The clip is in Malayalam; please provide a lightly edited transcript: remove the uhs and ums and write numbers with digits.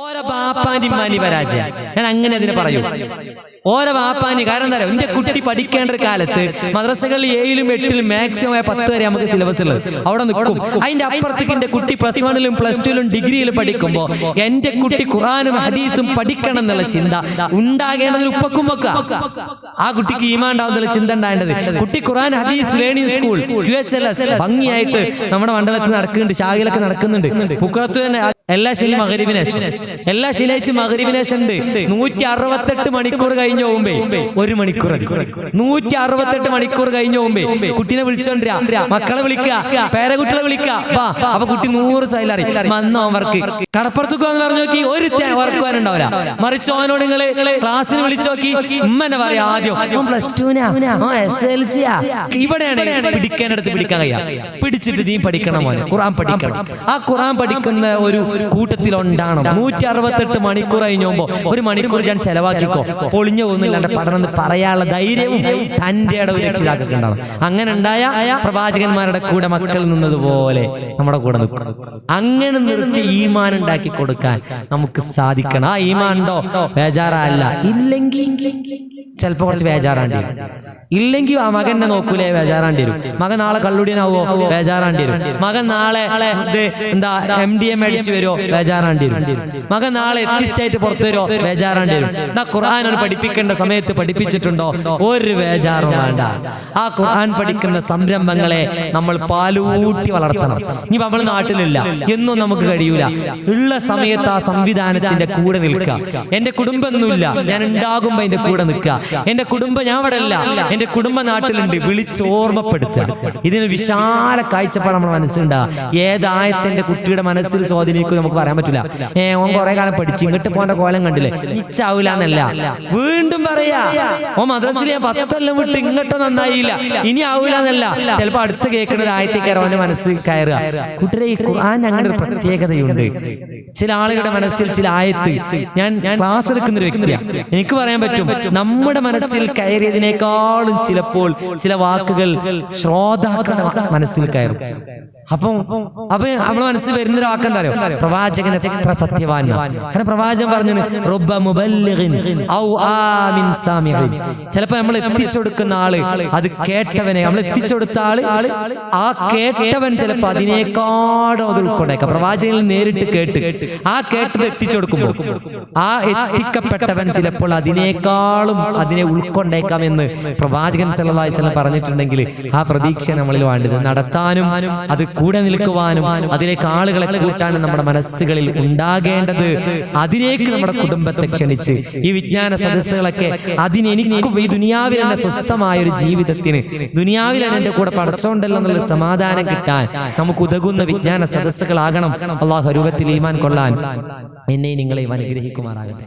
ഓരോ ബാപ്പാനി മാനി പരാജയം. ഞാൻ അങ്ങനെ അതിനെ പറയൂ, ഓരോ ബാപ്പാനി. കാരണം എന്താ പറയുക, എന്റെ കുട്ടി പഠിക്കേണ്ട ഒരു കാലത്ത് മദ്രസകളിൽ 7ലും 8ലും മാക്സിമം 10 വരെ നമുക്ക് സിലബസ് ഉള്ളത് അവിടെ നിൽക്കും. അതിന്റെ അപ്പുറത്തേക്ക് എന്റെ കുട്ടി +1ലും +2ലും ഡിഗ്രിയിലും പഠിക്കുമ്പോൾ എന്റെ കുട്ടി ഖുർആനും ഹദീസും പഠിക്കണം എന്നുള്ള ചിന്ത ഉണ്ടാകേണ്ടത് ഉപ്പക്കും വെക്കുക. ആ കുട്ടിക്ക് ഈമാൻ ഉണ്ടാവുന്ന ചിന്ത ഉണ്ടാകേണ്ടത്. കുട്ടി ഖുർആൻ ഹദീസ് ലേണിംഗ് സ്കൂൾ QHLS ഭംഗിയായിട്ട് നമ്മുടെ മണ്ഡലത്തിൽ നടക്കുന്നുണ്ട്, ശാഖയിലൊക്കെ നടക്കുന്നുണ്ട്. പുക്കളത്ത് തന്നെ എല്ലാ ശനി മഗ്‌രിബിനേശം, എല്ലാ ശനിയാഴ്ച മഗ്‌രിബിനേശം ഉണ്ട്. 168 മണിക്കൂർ കഴിഞ്ഞ മുമ്പേ 1 മണിക്കൂർ 168 മണിക്കൂർ കഴിഞ്ഞ മുമ്പേ കുട്ടീനെ വിളിച്ചോണ്ടിരാ, മക്കളെ വിളിക്കുക, പേരകുട്ടികളെ വിളിക്കുക. അപ്പൊ കുട്ടി 100 സൈലറി വന്നോ വർക്ക് കടപ്പുറത്തേക്ക് വന്ന് പറഞ്ഞു നോക്കി, ഒരു വർക്ക് വരാനുണ്ടാവില്ല. മറിച്ച് അവനോട് നിങ്ങള് ക്ലാസ്സിന് വിളിച്ചു നോക്കി, ഉമ്മനെ പറയാ ആദ്യം SLC ഇവിടെയാണ് പിടിക്കേണ്ടടുത്ത് പിടിക്കാൻ കഴിയാ. പിടിച്ചിട്ട് നീ പഠിക്കണം മോനെ, ഖുർആൻ പഠിക്കണം. ആ ഖുർആൻ പഠിക്കുന്ന ഒരു കൂട്ടത്തിലുണ്ടാണ്. 168 മണിക്കൂർ കഴിഞ്ഞുമ്പോ 1 മണിക്കൂർ ഞാൻ ചെലവാക്കിക്കോ, പൊളിഞ്ഞു പോകുന്നില്ല എന്റെ പഠനം എന്ന് പറയാനുള്ള ധൈര്യവും തന്റെ ഒരു രക്ഷിതാക്കൾക്ക് ഉണ്ടാവും. അങ്ങനെ ഉണ്ടായ പ്രവാചകന്മാരുടെ കൂടെ മക്കൾ നിന്നതുപോലെ നമ്മുടെ കൂടെ നിൽക്കും. അങ്ങനെ നിർത്തി ഈമാൻ ഉണ്ടാക്കി കൊടുക്കാൻ നമുക്ക് സാധിക്കണം. ആ ഈമാൻ ഉണ്ടോ ബേജാറല്ല, ഇല്ലെങ്കിൽ ചിലപ്പോ കുറച്ച് ബേജാറാണ്ടി വരും. ഇല്ലെങ്കിൽ ആ മകനെ നോക്കൂലേ ബേജാറാണ്ടി വരും. മകൻ നാളെ കള്ളുടിയനാവോ ബേജാറാണ്ടി വരും. മകൻ നാളെ MDM അടിച്ചു വരുമോ ബേജാറാണ്ടി വരും. മകൻ നാളെ എത്തിസ്റ്റായിട്ട് പുറത്തു വരുമോ ബേജാറാണ്ടി വരും. ഖുർആൻ പഠിപ്പിക്കേണ്ട സമയത്ത് പഠിപ്പിച്ചിട്ടുണ്ടോ ഒരു ബേജാറും വേണ്ട. ആ ഖുർആൻ പഠിക്കുന്ന സംരംഭങ്ങളെ നമ്മൾ പാലൂട്ടി വളർത്തണം. ഇനി നമ്മൾ നാട്ടിലില്ല, എന്നും നമുക്ക് കഴിയൂല. ഉള്ള സമയത്ത് ആ സംവിധാനത്തിന്റെ കൂടെ നിൽക്കുക. എന്റെ കുടുംബമൊന്നുമില്ല, ഞാൻ ഉണ്ടാകുമ്പോ എന്റെ കൂടെ നിൽക്കുക. എന്റെ കുടുംബം ഞാൻ അവിടെ അല്ല, എന്റെ കുടുംബ നാട്ടിലുണ്ട്, വിളിച്ചോർമ്മപ്പെടുത്തുക. ഇതിന് വിശാല കാഴ്ചപ്പാട് നമ്മുടെ മനസ്സിലുണ്ടാകുക. ഏതായത്തിന്റെ കുട്ടിയുടെ മനസ്സിൽ സ്വാധീനിക്കും നമുക്ക് പറയാൻ പറ്റില്ല. ഓൻ കുറെ കാലം പഠിച്ച് ഇങ്ങോട്ട് പോകേണ്ട കോലം കണ്ടില്ലേ, ഇച്ചാവൂല എന്നല്ല, വീണ്ടും പറയാ ഓ മദ്രസിൽ ഞാൻ 10 കൊല്ലം വിട്ട് ഇങ്ങോട്ട് നന്നായില്ല, ഇനി ആവൂല എന്നല്ല. ചിലപ്പോ അടുത്ത് കേൾക്കുന്ന ഒരു ആയത്തേക്ക് അവന്റെ മനസ്സിൽ കയറുക. കുട്ടിയുടെ ഈ ഖുർആൻ അങ്ങനെ ഒരു പ്രത്യേകതയുണ്ട്. ചില ആളുകളുടെ മനസ്സിൽ ചില ആയത്ത്, ഞാൻ ക്ലാസ് എടുക്കുന്ന ഒരു വ്യക്തിയാണ്, എനിക്ക് പറയാൻ പറ്റും നമ്മുടെ മനസ്സിൽ കയറിയതിനേക്കാളും ചിലപ്പോൾ ചില വാക്കുകൾ ശ്രോതാക്കളുടെ മനസ്സിൽ കയറും. അപ്പൊ നമ്മുടെ മനസ്സിൽ വരുന്നൊരു വാക്കെന്താ അറിയോ, പ്രവാചകൻ എത്ര സത്യവാൻ. കാരണം പ്രവാചകൻ പറഞ്ഞു ചിലപ്പോ നമ്മൾ എത്തിച്ചുകൊടുക്കുന്ന ആള്, അത് കേട്ടവനെ നമ്മൾ എത്തിച്ചുകൊടുത്ത ആള്, ആ കേട്ടവൻ ചിലപ്പോ അതിനേക്കാളും അത് ഉൾക്കൊണ്ടേക്കാം. പ്രവാചകനിൽ നേരിട്ട് കേട്ട് ആ കേട്ടത് എത്തിച്ചു കൊടുക്കുമ്പോൾ ആ എത്തിക്കപ്പെട്ടവൻ ചിലപ്പോൾ അതിനേക്കാളും അതിനെ ഉൾക്കൊണ്ടേക്കാം എന്ന് പ്രവാചകൻ സല്ലല്ലാഹു അലൈഹി വസല്ലം പറഞ്ഞിട്ടുണ്ടെങ്കിൽ ആ പ്രതീക്ഷ നമ്മളിൽ വേണ്ടത് നടത്താനും അത് കൂടെ നിൽക്കുവാനും അതിലേക്ക് ആളുകളെ കൂട്ടാനും നമ്മുടെ മനസ്സുകളിൽ ഉണ്ടാകേണ്ടത്. അതിലേക്ക് നമ്മുടെ കുടുംബത്തെ ക്ഷണിച്ച് ഈ വിജ്ഞാന സദസ്സുകളൊക്കെ അതിനെനിക്കും ഈ ദുനിയാവിൽ എന്റെ സ്വസ്ഥമായ ഒരു ജീവിതത്തിന്, ദുനിയാവിൽ എന്റെ കൂടെ പടച്ചോണ്ടല്ലോ എന്നുള്ള സമാധാനം കിട്ടാൻ നമുക്ക് ഉതകുന്ന വിജ്ഞാന സദസ്സുകളാകണം. അല്ലാഹു രൂപത്തിൽ ഈമാൻ കൊള്ളാൻ എന്നെ നിങ്ങളെയും അനുഗ്രഹിക്കുമാറാകട്ടെ.